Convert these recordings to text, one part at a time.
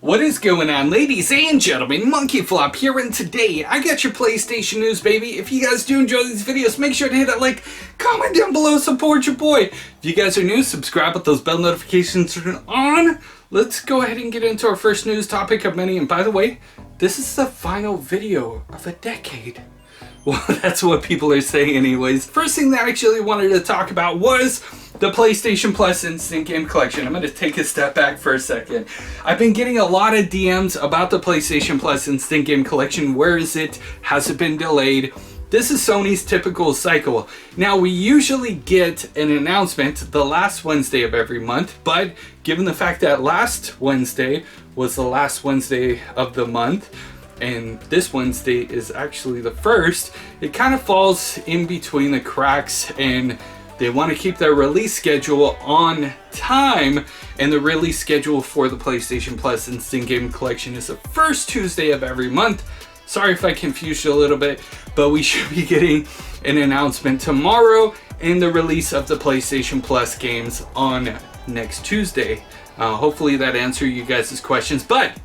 What is going on, ladies and gentlemen? MonkeyFlop here, and today I got your PlayStation news, baby. If you guys do enjoy these videos, make sure to hit that like, comment down below, support your boy. If you guys are new, subscribe with those bell notifications turned on. Let's go ahead and get into our first news topic of many. And by the way, this is the final video of a decade. Well, that's what people are saying anyways. First thing that I actually wanted to talk about was the PlayStation Plus Instant Game Collection. I'm going to take a step back for a second. I've been getting a lot of DMs about the PlayStation Plus Instant Game Collection. Where is it? Has it been delayed? This is Sony's typical cycle. Now, we usually get an announcement the last Wednesday of every month, but given the fact that last Wednesday was the last Wednesday of the month, and this Wednesday is actually the first, it kind of falls in between the cracks, and they want to keep their release schedule on time, and the release schedule for the PlayStation Plus Instant Game Collection is the first Tuesday of every month. Sorry if I confused you a little bit, but we should be getting an announcement tomorrow and the release of the PlayStation Plus games on next Tuesday. Hopefully that answers you guys' questions, but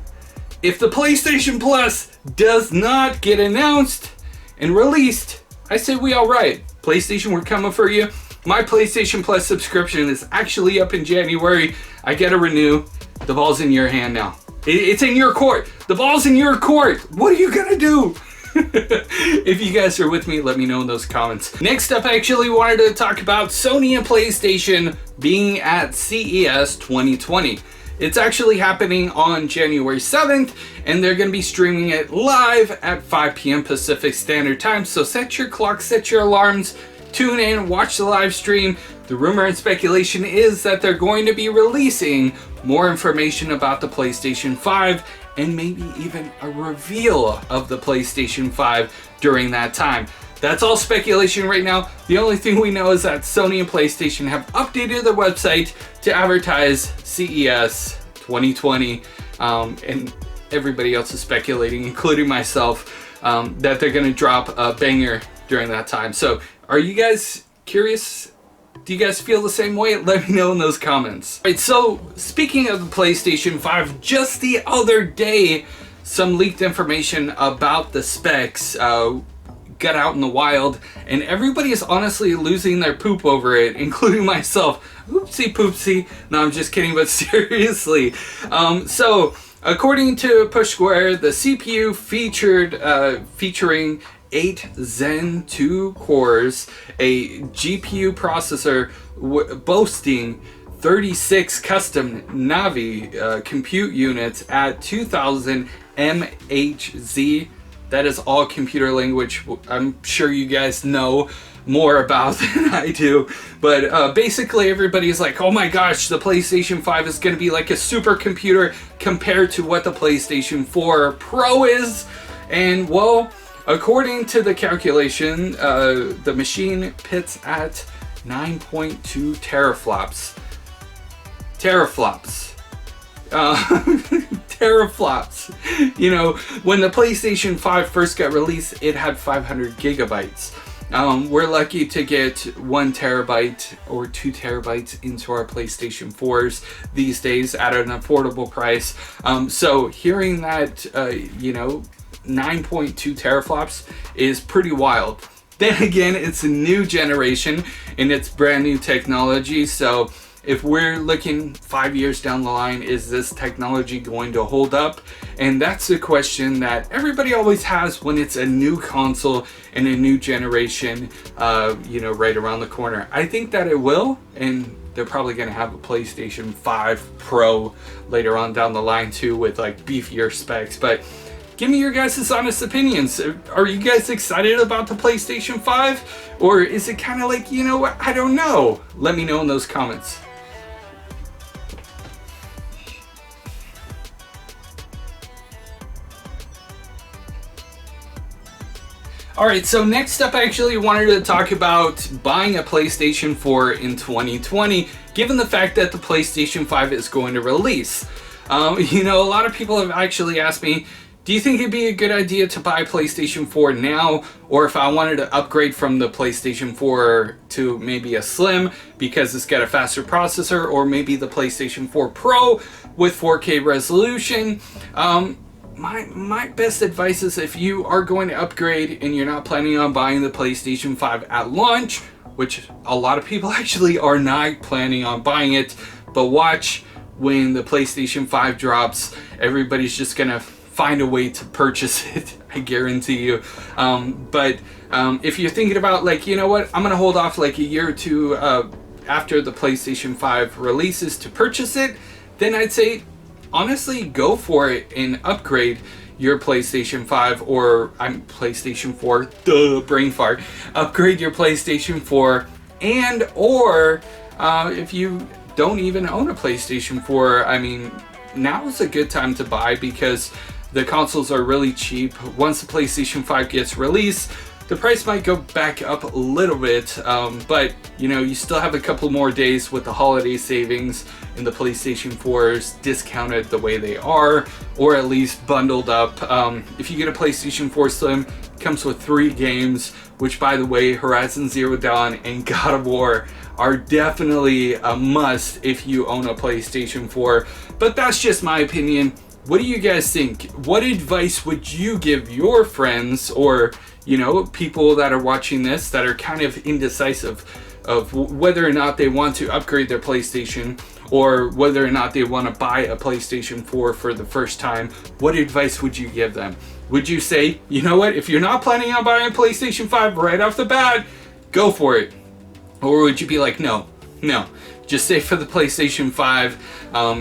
if the PlayStation Plus does not get announced and released, I say we all right. PlayStation, we're coming for you. My PlayStation Plus subscription is actually up in January. I get to renew. The ball's in your hand now. It's in your court. The ball's in your court. What are you gonna do? If you guys are with me, let me know in those comments. Next up, I actually wanted to talk about Sony and PlayStation being at CES 2020. It's actually happening on January 7th, and they're going to be streaming it live at 5 p.m. Pacific Standard Time. So set your clock, set your alarms, tune in, watch the live stream. The rumor and speculation is that they're going to be releasing more information about the PlayStation 5 and maybe even a reveal of the PlayStation 5 during that time. That's all speculation right now. The only thing we know is that Sony and PlayStation have updated their website to advertise CES 2020, and everybody else is speculating, including myself, that they're going to drop a banger during that time. So are you guys curious? Do you guys feel the same way? Let me know in those comments. All right, so speaking of the PlayStation 5, just the other day, some leaked information about the specs got out in the wild, and everybody is honestly losing their poop over it, including myself. Oopsie poopsie. No, I'm just kidding, but seriously. So according to Push Square, the CPU featuring 8 Zen 2 cores, a GPU processor boasting 36 custom Navi compute units at 2000 MHz. That is all computer language. I'm sure you guys know more about than I do. But basically everybody's like, oh my gosh, the PlayStation 5 is going to be like a supercomputer compared to what the PlayStation 4 Pro is. And well, according to the calculation, the machine pits at 9.2 teraflops. Teraflops. You know, when the PlayStation 5 first got released, it had 500 gigabytes. We're lucky to get 1 terabyte or 2 terabytes into our PlayStation 4s these days at an affordable price. So hearing that, you know, 9.2 teraflops is pretty wild. Then again, it's a new generation and it's brand new technology. So if we're looking 5 years down the line, is this technology going to hold up? And that's the question that everybody always has when it's a new console and a new generation, you know, right around the corner. I think that it will, and they're probably going to have a PlayStation 5 Pro later on down the line too, with like beefier specs. But give me your guys' honest opinions. Are you guys excited about the PlayStation 5? Or is it kind of like, you know what, I don't know. Let me know in those comments. Alright, so next up I actually wanted to talk about buying a PlayStation 4 in 2020, given the fact that the PlayStation 5 is going to release. You know, a lot of people have actually asked me, Do you think it'd be a good idea to buy a PlayStation 4 now, or if I wanted to upgrade from the PlayStation 4 to maybe a Slim because it's got a faster processor, or maybe the PlayStation 4 Pro with 4K resolution? My best advice is, if you are going to upgrade and you're not planning on buying the PlayStation 5 at launch, which a lot of people actually are not planning on buying it, but watch when the PlayStation 5 drops, everybody's just gonna find a way to purchase it, I guarantee you. But if you're thinking about, like, you know what, I'm gonna hold off like a year or two after the PlayStation 5 releases to purchase it, then I'd say honestly go for it and upgrade your PlayStation 5 or PlayStation 4, duh, brain fart. Upgrade your PlayStation 4, and or if you don't even own a PlayStation 4, I mean, now is a good time to buy because the consoles are really cheap. Once the PlayStation 5 gets released, the price might go back up a little bit, but you know, you still have a couple more days with the holiday savings and the PlayStation 4s discounted the way they are, or at least bundled up. If you get a PlayStation 4 Slim, it comes with 3 games, which, by the way, Horizon Zero Dawn and God of War are definitely a must if you own a PlayStation 4. But that's just my opinion. What do you guys think? What advice would you give your friends, or, you know, people that are watching this that are kind of indecisive of whether or not they want to upgrade their PlayStation, or whether or not they want to buy a PlayStation 4 for the first time? What advice would you give them? Would you say, you know what, if you're not planning on buying a PlayStation 5 right off the bat, go for it? Or would you be like, no, just stay for the PlayStation 5.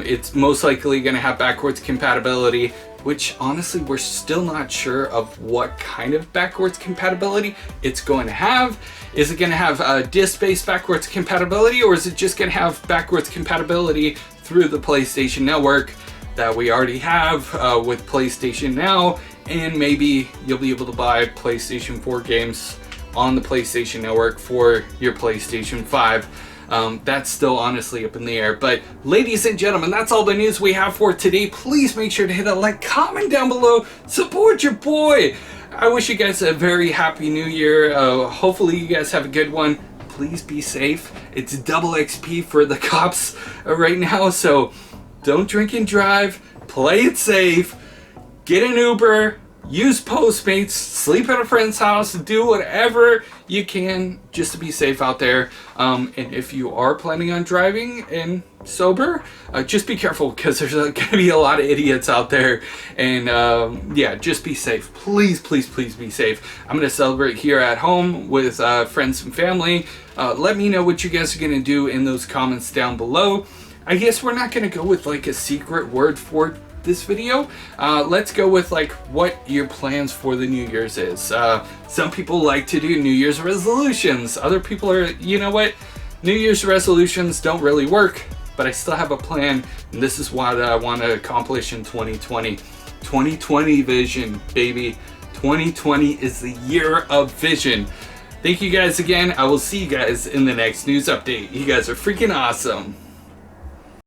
It's most likely going to have backwards compatibility, which honestly we're still not sure of what kind of backwards compatibility it's going to have. Is it going to have disc-based backwards compatibility, or is it just going to have backwards compatibility through the PlayStation Network that we already have with PlayStation Now, and maybe you'll be able to buy PlayStation 4 games on the PlayStation Network for your PlayStation 5. That's still honestly up in the air. But ladies and gentlemen, that's all the news we have for today. Please make sure to hit a like, comment down below, support your boy. I wish you guys a very happy new year. Hopefully you guys have a good one. Please be safe. It's double XP for the cops right now, so don't drink and drive, play it safe, get an Uber, use Postmates, sleep at a friend's house, do whatever you can just to be safe out there. And if you are planning on driving and sober, just be careful, because there's going to be a lot of idiots out there. And yeah, just be safe. Please, please, please be safe. I'm going to celebrate here at home with friends and family. Let me know what you guys are going to do in those comments down below. I guess we're not going to go with like a secret word for this video. Let's go with like what your plans for the New Year's is. Some people like to do New Year's resolutions. Other people are, you know what, New Year's resolutions don't really work, but I still have a plan, and this is what I want to accomplish in 2020. 2020 vision, baby. 2020 is the year of vision. Thank you guys again. I will see you guys in the next news update. You guys are freaking awesome.